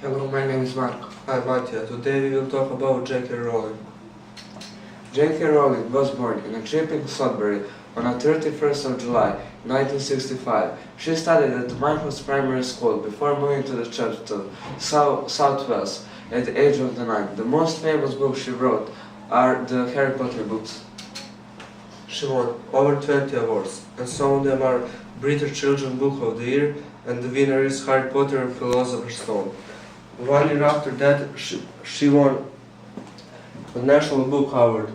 Hello, my name is Marko. Hi Matija, today we will talk about J.K. Rowling. J.K. Rowling was born in a trip in Sudbury on the 31st of July, 1965. She studied at the Marko's Primary School before moving to the church to South Wales at the age of 9. The most famous books she wrote are the Harry Potter books. She won over 20 awards, and some of them are British Children's Book of the Year, and the winner is Harry Potter and Philosopher's Stone. 1 year after that, she won the National Book Award,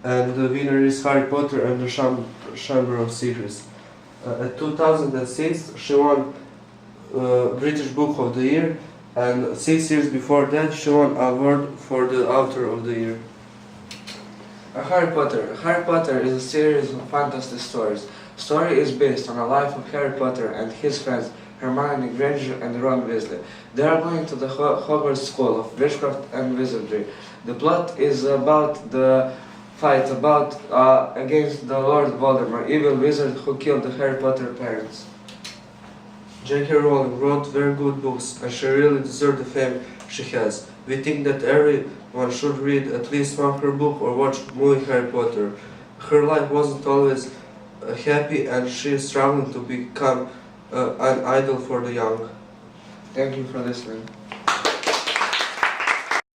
and the winner is Harry Potter and the Chamber of Secrets. In 2006, she won British Book of the Year, and 6 years before that, she won an award for the Author of the Year. Harry Potter. Harry Potter is a series of fantasy stories. The story is based on the life of Harry Potter and his friends Hermione Granger and Ron Weasley. They are going to the Hogwarts School of Witchcraft and Wizardry. The plot is about the fight against the Lord Voldemort, evil wizard who killed the Harry Potter parents. J.K. Rowling wrote very good books, and she really deserves the fame she has. We think that everyone should read at least one of her book or watch movie Harry Potter. Her life wasn't always happy, and she is struggling to become an idol for the young. Thank you for listening.